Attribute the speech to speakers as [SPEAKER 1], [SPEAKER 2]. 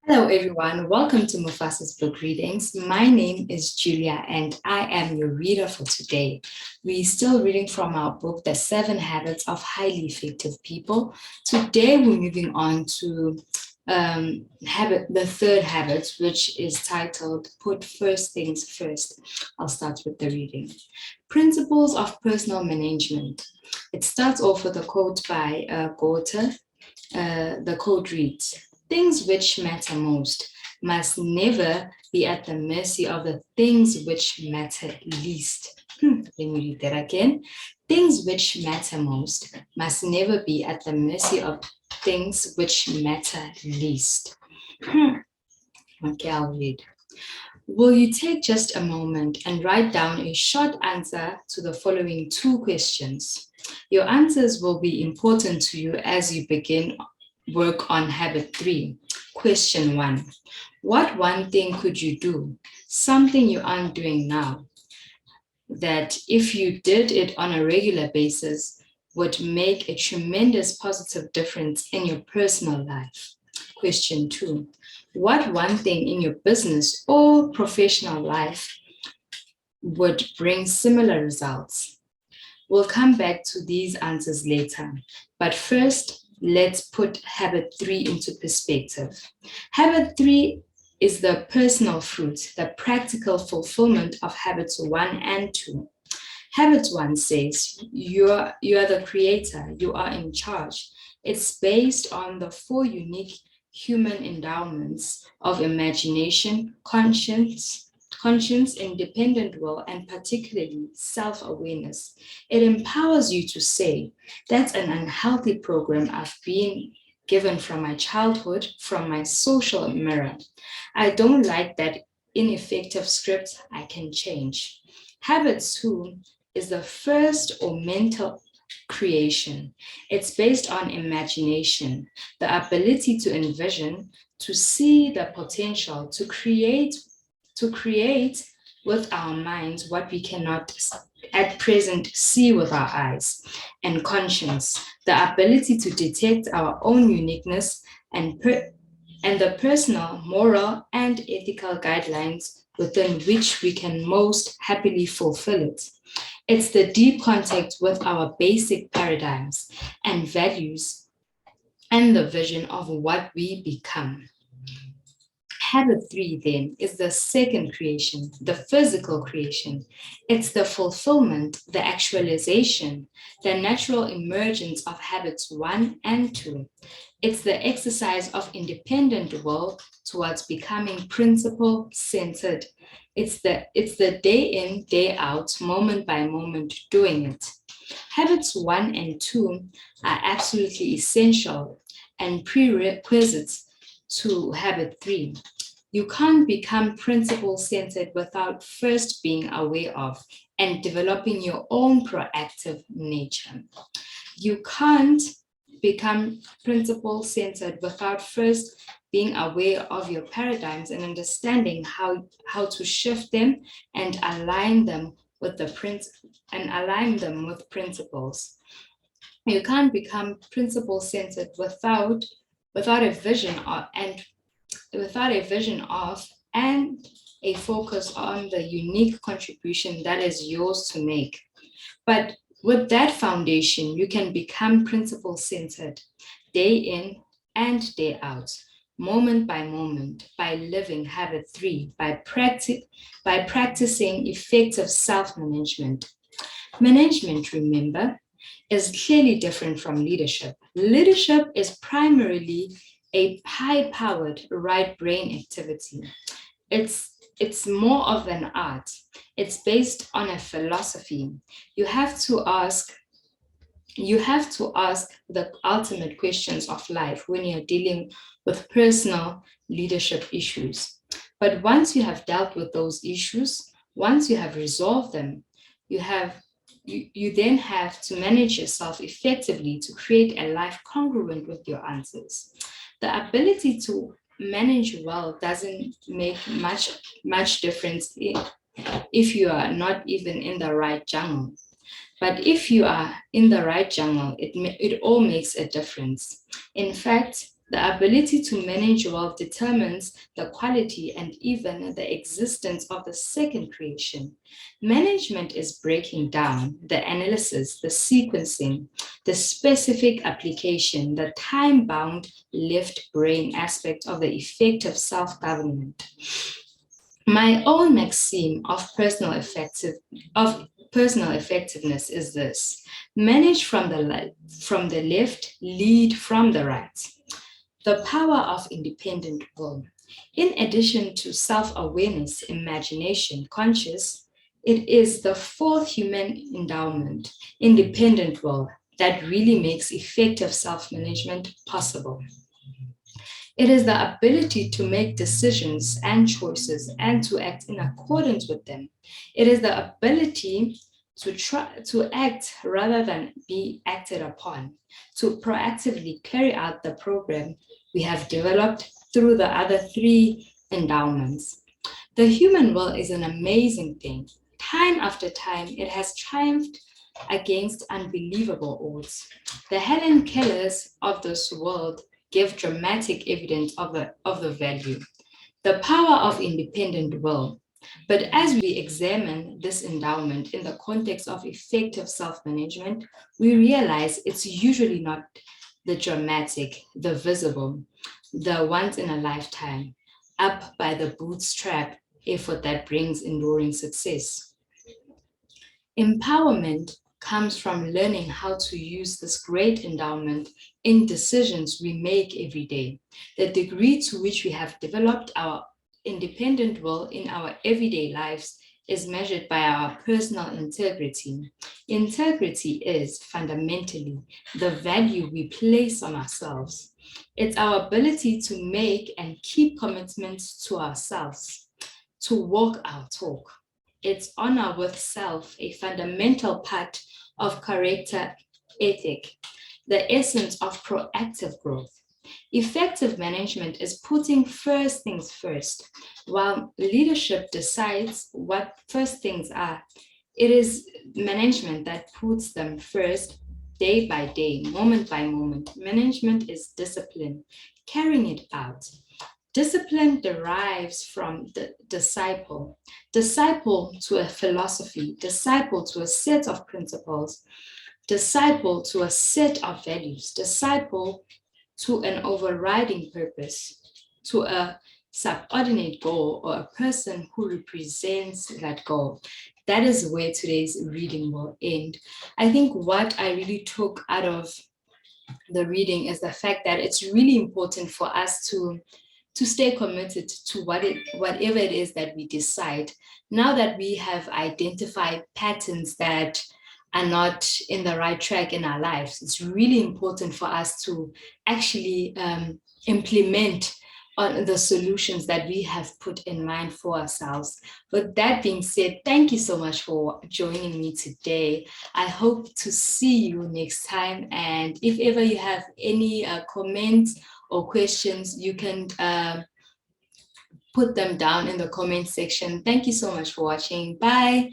[SPEAKER 1] Hello, everyone. Welcome to Mufasa's Book Readings. My name is Julia, and I am your reader for today. We're still reading from our book, The 7 Habits of Highly Effective People. Today, we're moving on to the third habit, which is titled Put First Things First. I'll start with the reading. Principles of Personal Management. It starts off with a quote by Goethe. The quote reads, "Things which matter most must never be at the mercy of the things which matter least." Let me read that again. Things which matter most must never be at the mercy of things which matter least. Okay, I'll read. Will you take just a moment and write down a short answer to the following 2 questions? Your answers will be important to you as you begin work on habit 3. Question 1. What one thing could you do, something you aren't doing now, that if you did it on a regular basis would make a tremendous positive difference in your personal life? Question 2. What one thing in your business or professional life would bring similar results? We'll come back to these answers later, but first, let's put habit 3 into perspective. Habit 3 is the personal fruit, the practical fulfillment of habits 1 and 2. Habit 1 says, you are the creator, you are in charge. It's based on the 4 unique human endowments of imagination, conscience, independent will, and particularly self-awareness. It empowers you to say, that's an unhealthy program I've been given from my childhood, from my social mirror. I don't like that ineffective script. I can change. Habit 2 is the first or mental creation. It's based on imagination, the ability to envision, to see the potential, to create with our minds what we cannot at present see with our eyes, and conscience, the ability to detect our own uniqueness and the personal, moral, and ethical guidelines within which we can most happily fulfill it. It's the deep contact with our basic paradigms and values and the vision of what we become. Habit 3 then is the second creation, the physical creation. It's the fulfillment, the actualization, the natural emergence of habits 1 and 2. It's the exercise of independent will towards becoming principle-centered. It's the day in, day out, moment by moment doing it. Habits 1 and 2 are absolutely essential and prerequisites to habit 3. You can't become principle-centered without first being aware of and developing your own proactive nature. You can't become principle-centered without first being aware of your paradigms and understanding how to shift them and align them with principles. You can't become principle-centered without a vision of and a focus on the unique contribution that is yours to make. But with that foundation, you can become principle-centered day in and day out, moment by moment, by living habit 3, by practicing effective self-management. Management, remember, is clearly different from leadership. Leadership is primarily a high-powered right brain activity. It's more of an art. It's based on a philosophy. You have to ask the ultimate questions of life when you're dealing with personal leadership issues. But once you have dealt with those issues, once you have resolved them, you then have to manage yourself effectively to create a life congruent with your answers. The ability to manage well doesn't make much difference if you are not even in the right jungle. But if you are in the right jungle, it all makes a difference. In fact, The ability to manage well determines the quality and even the existence of the second creation. Management is breaking down the analysis, the sequencing, the specific application, the time-bound left brain aspect of the effective self-government. My own maxim of personal effectiveness is this: manage from the left, lead from the right. The power of independent will. In addition to self-awareness, imagination, conscious, it is the fourth human endowment, independent will, that really makes effective self-management possible. It is the ability to make decisions and choices and to act in accordance with them. It is the ability to act rather than be acted upon, to proactively carry out the program we have developed through the other three endowments. The human will is an amazing thing. Time after time, it has triumphed against unbelievable odds. The Helen Kellers of this world give dramatic evidence of the value, the power of independent will. But as we examine this endowment in the context of effective self-management, we realize it's usually not the dramatic, the visible, the once in a lifetime, up by the bootstrap effort that brings enduring success. Empowerment comes from learning how to use this great endowment in decisions we make every day. The degree to which we have developed our independent will in our everyday lives is measured by our personal integrity. Integrity is fundamentally the value we place on ourselves. It's our ability to make and keep commitments to ourselves, to walk our talk. It's honor with self, a fundamental part of character ethic, the essence of proactive growth. Effective management is putting first things first. While leadership decides what first things are, it is management that puts them first day by day, moment by moment. Management is discipline, carrying it out. Discipline derives from the disciple, disciple to a philosophy, disciple to a set of principles, disciple to a set of values, disciple to an overriding purpose, to a subordinate goal or a person who represents that goal. That is where today's reading will end. I think what I really took out of the reading is the fact that it's really important for us to stay committed to whatever it is that we decide. Now that we have identified patterns that are not in the right track in our lives, it's really important for us to actually implement on the solutions that we have put in mind for ourselves. With that being said, thank you so much for joining me today. I hope to see you next time. And if ever you have any comments or questions, you can put them down in the comment section. Thank you so much for watching. Bye.